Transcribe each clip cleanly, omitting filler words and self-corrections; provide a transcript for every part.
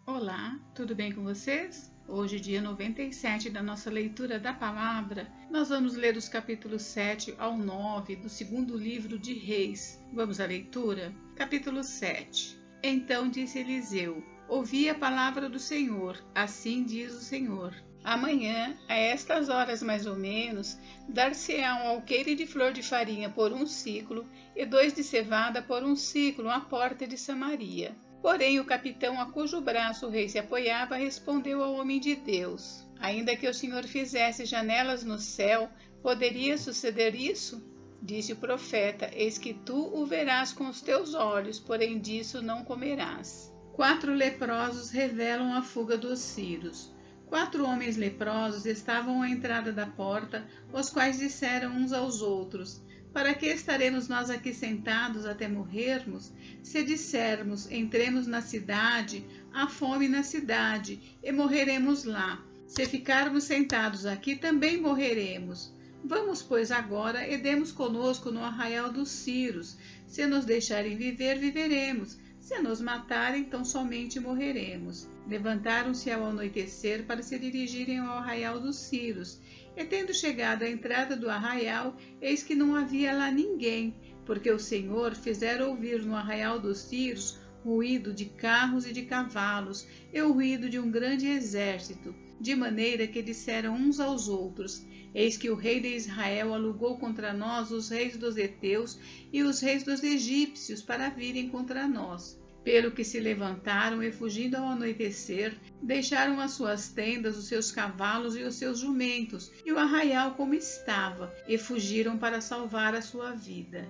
Olá, tudo bem com vocês? Hoje, dia 97 da nossa leitura da palavra, nós vamos ler os capítulos 7 ao 9 do segundo livro de Reis. Vamos à leitura? Capítulo 7. Então disse Eliseu: ouvi a palavra do Senhor, assim diz o Senhor. Amanhã, a estas horas mais ou menos, dar-se-á um alqueire de flor de farinha por 1 siclo e 2 de cevada por 1 siclo à porta de Samaria. Porém, o capitão a cujo braço o rei se apoiava respondeu ao homem de Deus: ainda que o Senhor fizesse janelas no céu, poderia suceder isso? Disse o profeta: eis que tu o verás com os teus olhos, porém disso não comerás. 4 leprosos revelam a fuga dos sírios. 4 homens leprosos estavam à entrada da porta, os quais disseram uns aos outros: para que estaremos nós aqui sentados até morrermos? Se dissermos, entremos na cidade, há fome na cidade, e morreremos lá. Se ficarmos sentados aqui, também morreremos. Vamos, pois, agora e demos conosco no arraial dos sírios. Se nos deixarem viver, viveremos. Se nos matarem, então somente morreremos. Levantaram-se ao anoitecer para se dirigirem ao arraial dos sírios. E tendo chegado à entrada do arraial, eis que não havia lá ninguém, porque o Senhor fizera ouvir no arraial dos sírios ruído de carros e de cavalos, e o ruído de um grande exército, de maneira que disseram uns aos outros: eis que o rei de Israel alugou contra nós os reis dos heteus e os reis dos egípcios para virem contra nós. Pelo que se levantaram e, fugindo ao anoitecer, deixaram as suas tendas, os seus cavalos e os seus jumentos, e o arraial como estava, e fugiram para salvar a sua vida.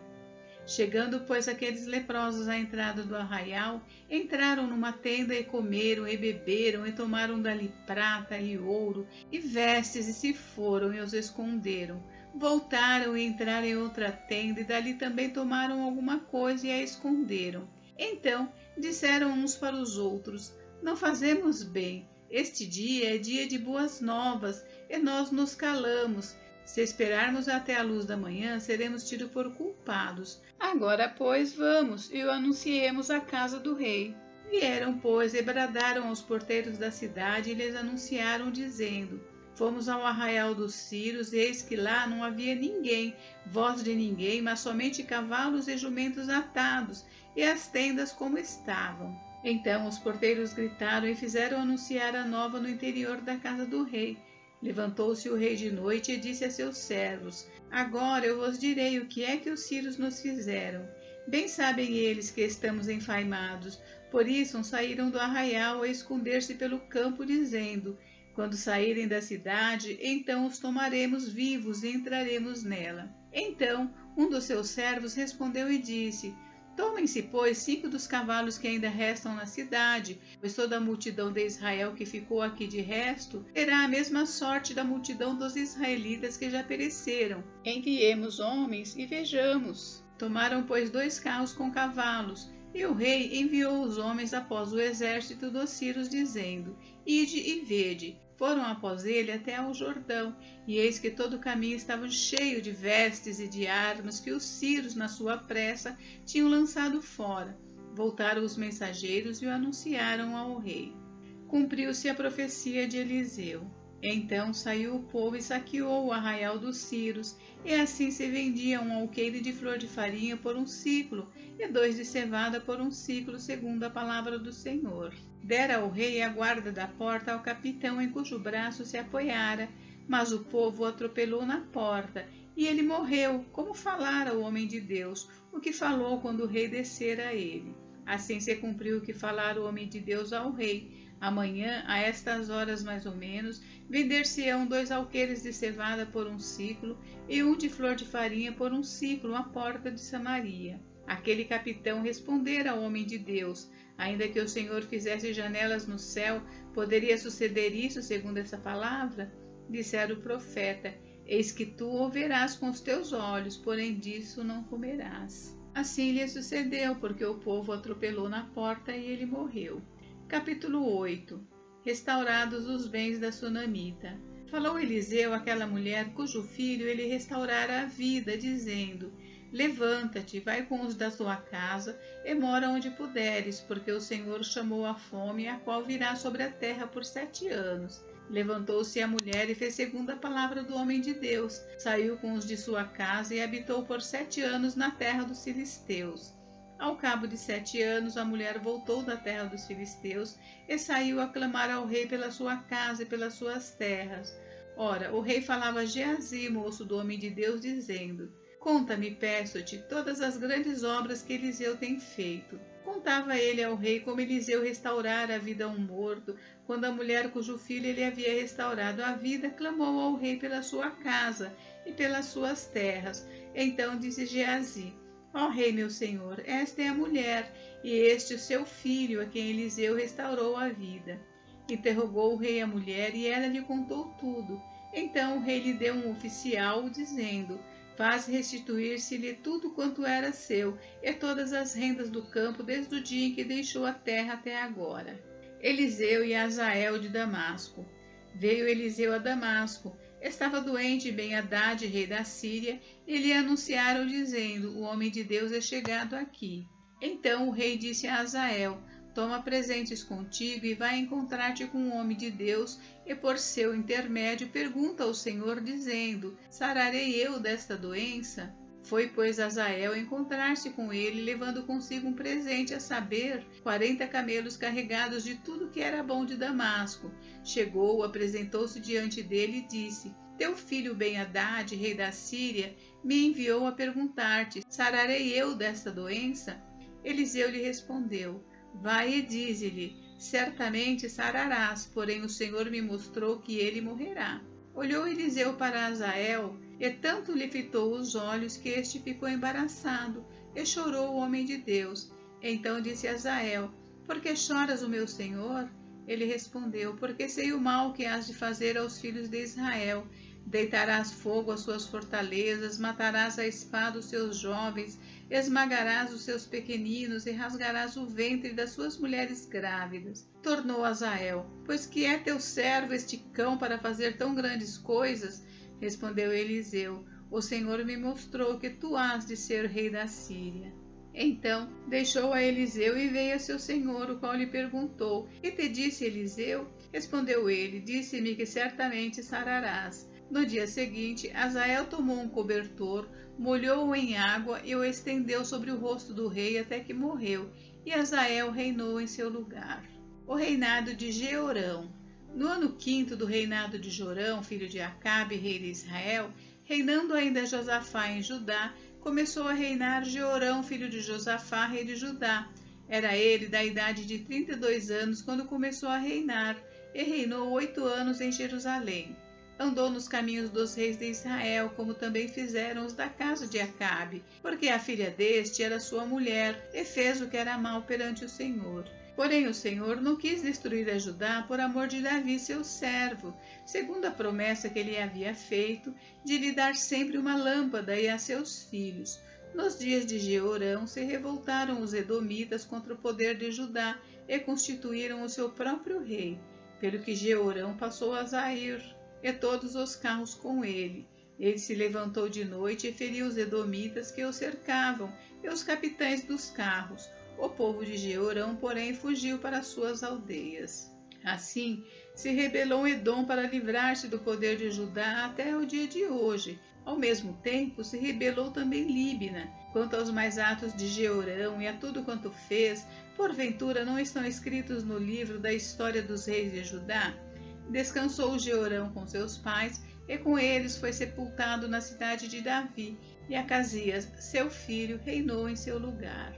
Chegando, pois, aqueles leprosos à entrada do arraial, entraram numa tenda e comeram e beberam, e tomaram dali prata e ouro e vestes, e se foram e os esconderam. Voltaram e entraram em outra tenda, e dali também tomaram alguma coisa e a esconderam. Então disseram uns para os outros: não fazemos bem, este dia é dia de boas novas, e nós nos calamos. Se esperarmos até a luz da manhã, seremos tidos por culpados. Agora, pois, vamos e o anunciemos à casa do rei. Vieram, pois, e bradaram aos porteiros da cidade e lhes anunciaram, dizendo: fomos ao arraial dos sírios, e eis que lá não havia ninguém, voz de ninguém, mas somente cavalos e jumentos atados, e as tendas como estavam. Então os porteiros gritaram e fizeram anunciar a nova no interior da casa do rei. Levantou-se o rei de noite e disse a seus servos: agora eu vos direi o que é que os sírios nos fizeram. Bem sabem eles que estamos enfaimados, por isso saíram do arraial a esconder-se pelo campo, dizendo: quando saírem da cidade, então os tomaremos vivos e entraremos nela. Então um dos seus servos respondeu e disse: tomem-se, pois, 5 dos cavalos que ainda restam na cidade, pois toda a multidão de Israel que ficou aqui de resto terá a mesma sorte da multidão dos israelitas que já pereceram. Enviemos homens e vejamos. Tomaram, pois, 2 carros com cavalos, e o rei enviou os homens após o exército dos sírios, dizendo: ide e vede. Foram após ele até ao Jordão, e eis que todo o caminho estava cheio de vestes e de armas que os sírios, na sua pressa, tinham lançado fora. Voltaram os mensageiros e o anunciaram ao rei. Cumpriu-se a profecia de Eliseu. Então saiu o povo e saqueou o arraial dos sírios, e assim se vendia um alqueire de flor de farinha por 1 siclo, e 2 de cevada por 1 siclo, segundo a palavra do Senhor. Dera o rei a guarda da porta ao capitão em cujo braço se apoiara, mas o povo o atropelou na porta, e ele morreu, como falara o homem de Deus, o que falou quando o rei descera a ele. Assim se cumpriu o que falara o homem de Deus ao rei. Amanhã, a estas horas mais ou menos, vender-se-ão 2 alqueires de cevada por 1 siclo, e 1 de flor de farinha por 1 siclo à porta de Samaria. Aquele capitão respondera ao homem de Deus: ainda que o Senhor fizesse janelas no céu, poderia suceder isso segundo essa palavra? Dissera o profeta: eis que tu o verás com os teus olhos, porém disso não comerás. Assim lhe sucedeu, porque o povo atropelou na porta e ele morreu. Capítulo 8. Restaurados os bens da sunamita. Falou Eliseu àquela mulher cujo filho ele restaurara a vida, dizendo: levanta-te, vai com os da tua casa e mora onde puderes, porque o Senhor chamou a fome, a qual virá sobre a terra por 7 anos. Levantou-se a mulher e fez segundo a palavra do homem de Deus. Saiu com os de sua casa e habitou por 7 anos na terra dos filisteus. Ao cabo de 7 anos, a mulher voltou da terra dos filisteus e saiu a clamar ao rei pela sua casa e pelas suas terras. Ora, o rei falava a Geazi, moço do homem de Deus, dizendo: Conta-me, peço-te, todas as grandes obras que Eliseu tem feito. Contava ele ao rei como Eliseu restaurara a vida a um morto, quando a mulher cujo filho ele havia restaurado a vida clamou ao rei pela sua casa e pelas suas terras. Então disse Geazi: Ó rei meu senhor, esta é a mulher, e este o seu filho, a quem Eliseu restaurou a vida. Interrogou o rei a mulher, e ela lhe contou tudo. Então o rei lhe deu um oficial, dizendo: Faz restituir-se-lhe tudo quanto era seu, e todas as rendas do campo, desde o dia em que deixou a terra até agora. Eliseu e Azael de Damasco. Veio Eliseu a Damasco. Estava doente Ben-Hadad, rei da Síria, e lhe anunciaram, dizendo: O homem de Deus é chegado aqui. Então o rei disse a Azael: Toma presentes contigo e vai encontrar-te com um homem de Deus, e por seu intermédio pergunta ao Senhor, dizendo: Sararei eu desta doença? Foi, pois, Azael encontrar-se com ele, levando consigo um presente, a saber, 40 camelos carregados de tudo que era bom de Damasco. Chegou, apresentou-se diante dele e disse: Teu filho Ben-Hadad, rei da Síria, me enviou a perguntar-te: Sararei eu desta doença? Eliseu lhe respondeu: Vai e dize-lhe: Certamente sararás, porém o Senhor me mostrou que ele morrerá. Olhou Eliseu para Azael, e tanto lhe fitou os olhos que este ficou embaraçado, e chorou o homem de Deus. Então disse Azael: Por que choras, o meu senhor? Ele respondeu: Porque sei o mal que hás de fazer aos filhos de Israel. Deitarás fogo às suas fortalezas, matarás à espada os seus jovens, esmagarás os seus pequeninos e rasgarás o ventre das suas mulheres grávidas. Tornou Azael: Pois que é teu servo este cão para fazer tão grandes coisas? Respondeu Eliseu: O Senhor me mostrou que tu has de ser rei da Síria. Então deixou a Eliseu e veio a seu senhor, o qual lhe perguntou: Que te disse Eliseu? Respondeu ele: Disse-me que certamente sararás. No dia seguinte, Azael tomou um cobertor, molhou-o em água e o estendeu sobre o rosto do rei até que morreu, e Azael reinou em seu lugar. O reinado de Jeorão. No ano 5º do reinado de Jorão, filho de Acabe, rei de Israel, reinando ainda Josafá em Judá, começou a reinar Jeorão, filho de Josafá, rei de Judá. Era ele da idade de 32 anos quando começou a reinar, e reinou 8 anos em Jerusalém. Andou nos caminhos dos reis de Israel, como também fizeram os da casa de Acabe, porque a filha deste era sua mulher, e fez o que era mal perante o Senhor. Porém o Senhor não quis destruir a Judá por amor de Davi, seu servo, segundo a promessa que ele havia feito, de lhe dar sempre uma lâmpada e a seus filhos. Nos dias de Jeorão se revoltaram os edomitas contra o poder de Judá e constituíram o seu próprio rei, pelo que Jeorão passou a Zair, e todos os carros com ele. Ele se levantou de noite e feriu os edomitas que o cercavam e os capitães dos carros. O povo de Jeorão, porém, fugiu para suas aldeias. Assim, se rebelou Edom para livrar-se do poder de Judá até o dia de hoje. Ao mesmo tempo, se rebelou também Líbina. Quanto aos mais atos de Jeorão e a tudo quanto fez, porventura não estão escritos no livro da história dos reis de Judá? Descansou Jeorão com seus pais, e com eles foi sepultado na cidade de Davi, e Acasias, seu filho, reinou em seu lugar.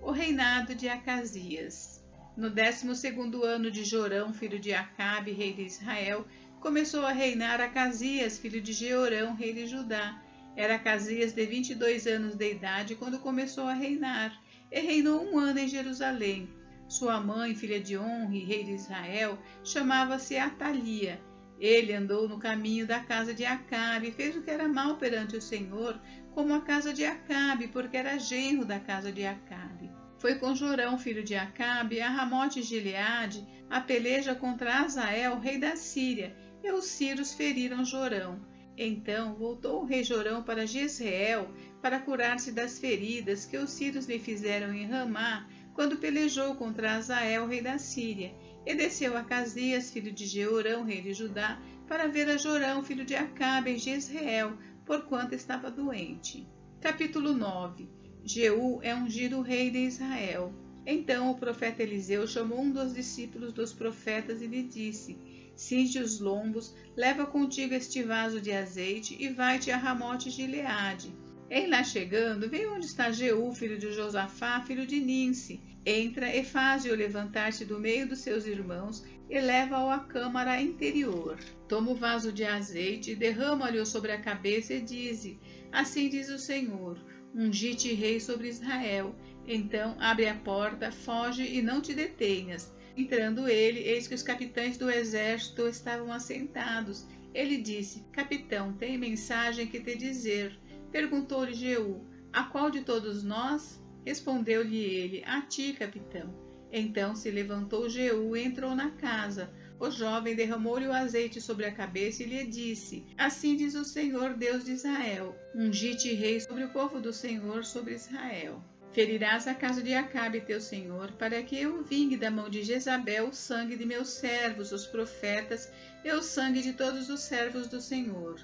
O reinado de Acasias. No 12º ano de Jorão, filho de Acabe, rei de Israel, começou a reinar Acasias, filho de Jeorão, rei de Judá. Era Acasias de 22 anos de idade quando começou a reinar, e reinou 1 ano em Jerusalém. Sua mãe, filha de Onri, rei de Israel, chamava-se Atalia. Ele andou no caminho da casa de Acabe e fez o que era mal perante o Senhor, como a casa de Acabe, porque era genro da casa de Acabe. Foi com Jorão, filho de Acabe, a Ramote Gileade, a peleja contra Azael, rei da Síria, e os sírios feriram Jorão. Então voltou o rei Jorão para Jezreel para curar-se das feridas que os sírios lhe fizeram em Ramá, quando pelejou contra Azael, rei da Síria, e desceu a Acasias, filho de Jeorão, rei de Judá, para ver a Jorão, filho de Acabe, em Jezreel, porquanto estava doente. Capítulo 9. Jeú é ungido rei de Israel. Então o profeta Eliseu chamou um dos discípulos dos profetas e lhe disse: cinge os lombos, leva contigo este vaso de azeite e vai-te a Ramote de Gileade. Em lá chegando, vê onde está Jeú, filho de Josafá, filho de Ninsi. Entra e faze-o levantar-se do meio dos seus irmãos e leva-o à câmara interior. Toma o vaso de azeite e derrama-lhe-o sobre a cabeça e dize: assim diz o Senhor, ungi-te rei sobre Israel. Então abre a porta, foge e não te detenhas. Entrando ele, eis que os capitães do exército estavam assentados. Ele disse: capitão, tem mensagem que te dizer. Perguntou-lhe Jeú: a qual de todos nós? Respondeu-lhe ele: a ti, capitão. Então se levantou Jeú e entrou na casa. O jovem derramou-lhe o azeite sobre a cabeça e lhe disse: assim diz o Senhor, Deus de Israel, ungi-te rei sobre o povo do Senhor, sobre Israel. Ferirás a casa de Acabe teu senhor, para que eu vingue da mão de Jezabel o sangue de meus servos, os profetas, e o sangue de todos os servos do Senhor.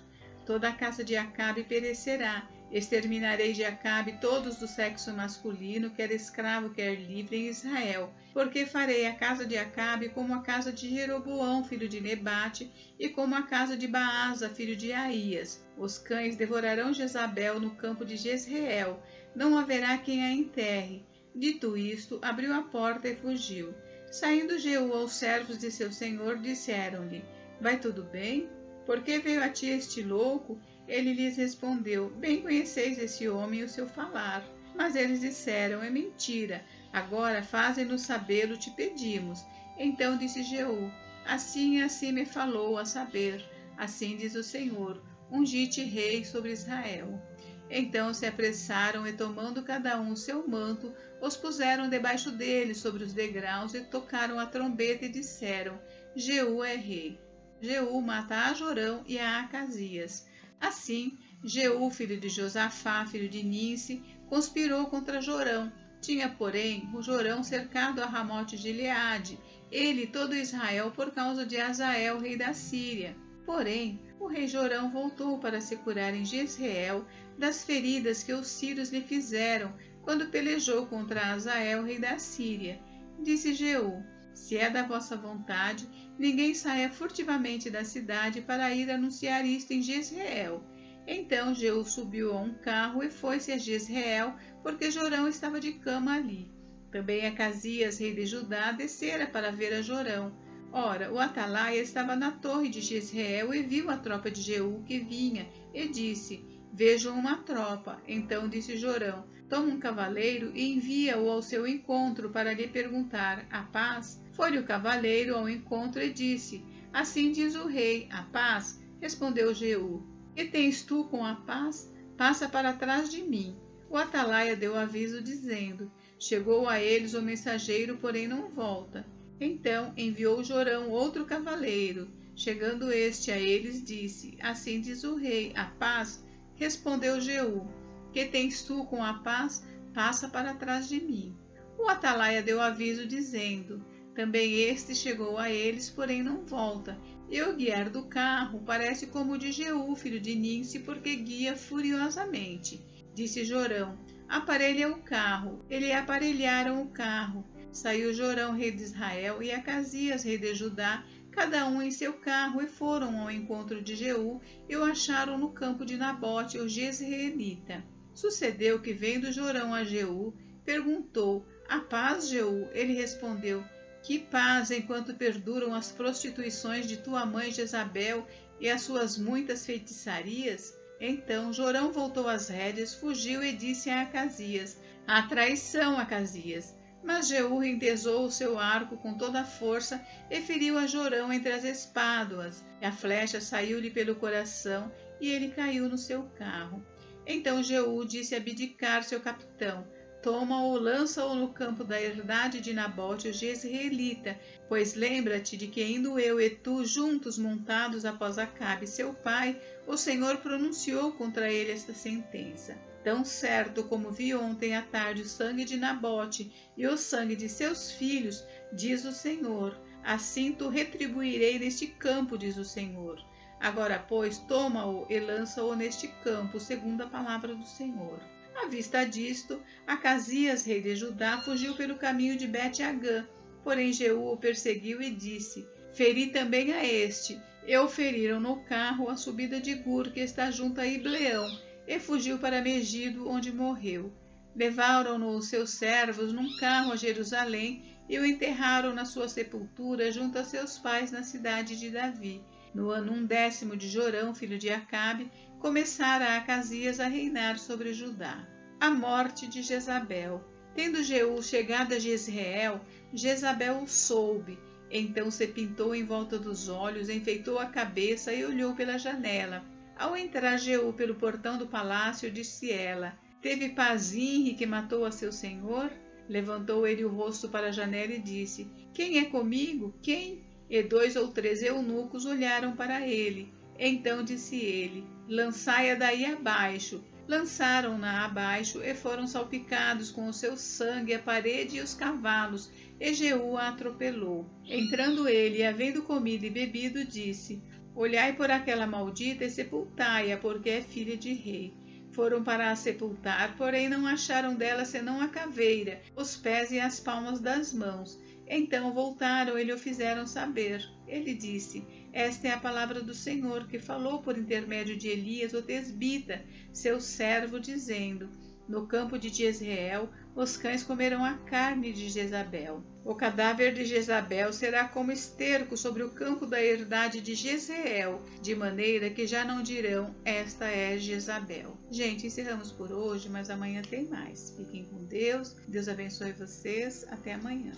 Toda a casa de Acabe perecerá. Exterminarei de Acabe todos do sexo masculino, quer escravo, quer livre, em Israel, porque farei a casa de Acabe como a casa de Jeroboão, filho de Nebate, e como a casa de Baasa, filho de Aías. Os cães devorarão Jezabel no campo de Jezreel, não haverá quem a enterre. Dito isto, abriu a porta e fugiu. Saindo Jeú aos servos de seu senhor, disseram-lhe: vai tudo bem? Por que veio a ti este louco? Ele lhes respondeu: bem conheceis esse homem e o seu falar. Mas eles disseram: é mentira. Agora faze-nos sabê-lo, te pedimos. Então disse Jeú: assim e assim me falou, a saber, assim diz o Senhor, ungi-te rei sobre Israel. Então se apressaram e, tomando cada um o seu manto, os puseram debaixo dele sobre os degraus e tocaram a trombeta e disseram: Jeú é rei. Jeú mata a Jorão e a Acasias. Assim, Jeú, filho de Josafá, filho de Ninsi, conspirou contra Jorão. Tinha, porém, o Jorão cercado a Ramote de Gileade, ele e todo Israel, por causa de Azael, rei da Síria. Porém, o rei Jorão voltou para se curar em Jezreel das feridas que os sírios lhe fizeram quando pelejou contra Azael, rei da Síria. Disse Jeú: se é da vossa vontade, ninguém saia furtivamente da cidade para ir anunciar isto em Jezreel. Então Jeú subiu a um carro e foi-se a Jezreel, porque Jorão estava de cama ali. Também Acasias, rei de Judá, descera para ver a Jorão. Ora, o atalaia estava na torre de Jezreel e viu a tropa de Jeú que vinha, e disse: vejo uma tropa. Então disse Jorão: toma um cavaleiro e envia-o ao seu encontro para lhe perguntar: a paz? Foi-lhe o cavaleiro ao encontro e disse: assim diz o rei, a paz? Respondeu Jeú: que tens tu com a paz? Passa para trás de mim. O atalaia deu aviso, dizendo: chegou a eles o mensageiro, porém não volta. Então enviou Jorão outro cavaleiro. Chegando este a eles, disse: assim diz o rei, a paz? Respondeu Jeú: que tens tu com a paz? Passa para trás de mim. O atalaia deu aviso, dizendo: também este chegou a eles, porém não volta. E o guiar do carro parece como o de Jeú, filho de Ninsi, porque guia furiosamente. Disse Jorão: aparelha o carro. Ele aparelharam o carro. Saiu Jorão, rei de Israel, e Acasias, rei de Judá, cada um em seu carro, e foram ao encontro de Jeú, e o acharam no campo de Nabote, o jezreelita. Sucedeu que, vendo Jorão a Jeú, perguntou: a paz, Jeú? Ele respondeu: que paz, enquanto perduram as prostituições de tua mãe Jezabel e as suas muitas feitiçarias? Então Jorão voltou às rédeas, fugiu e disse a Acasias: a traição, Acasias. Mas Jeú rentesou o seu arco com toda a força e feriu a Jorão entre as espáduas. A flecha saiu-lhe pelo coração e ele caiu no seu carro. Então Jeú disse a Bidkar, seu capitão: toma-o, lança-o no campo da herdade de Nabote, o jezreelita, pois lembra-te de que indo eu e tu juntos montados após Acabe, seu pai, o Senhor pronunciou contra ele esta sentença. Tão certo como vi ontem à tarde o sangue de Nabote e o sangue de seus filhos, diz o Senhor, assim tu retribuirei neste campo, diz o Senhor. Agora, pois, toma-o e lança-o neste campo, segundo a palavra do Senhor. À vista disto, Acasias, rei de Judá, fugiu pelo caminho de Bet-Agã. Porém Jeú o perseguiu e disse: Feri também a este. E o feriram no carro à subida de Gur, que está junto a Ibleão, e fugiu para Megido, onde morreu. Levaram-no os seus servos num carro a Jerusalém e o enterraram na sua sepultura junto a seus pais na cidade de Davi. No ano 10º de Jorão, filho de Acabe, começara Acasias a reinar sobre Judá. A morte de Jezabel. Tendo Jeú chegado a Jezreel, Jezabel o soube. Então se pintou em volta dos olhos, enfeitou a cabeça e olhou pela janela. Ao entrar Jeú pelo portão do palácio, disse ela: Teve Pazinri que matou a seu senhor? Levantou ele o rosto para a janela e disse: Quem é comigo? Quem? E 2 ou 3 eunucos olharam para ele. Então disse ele: Lançai-a daí abaixo. Lançaram-na abaixo e foram salpicados com o seu sangue a parede e os cavalos, e Jeú a atropelou. Entrando ele, havendo comido e bebido, disse: Olhai por aquela maldita e sepultai-a, porque é filha de rei. Foram para a sepultar, porém não acharam dela senão a caveira, os pés e as palmas das mãos. Então voltaram e lhe o fizeram saber. Ele disse: Esta é a palavra do Senhor, que falou por intermédio de Elias, o tesbita, seu servo, dizendo: No campo de Jezreel, os cães comerão a carne de Jezabel. O cadáver de Jezabel será como esterco sobre o campo da herdade de Jezreel, de maneira que já não dirão: Esta é Jezabel. Gente, encerramos por hoje, mas amanhã tem mais. Fiquem com Deus. Deus abençoe vocês. Até amanhã.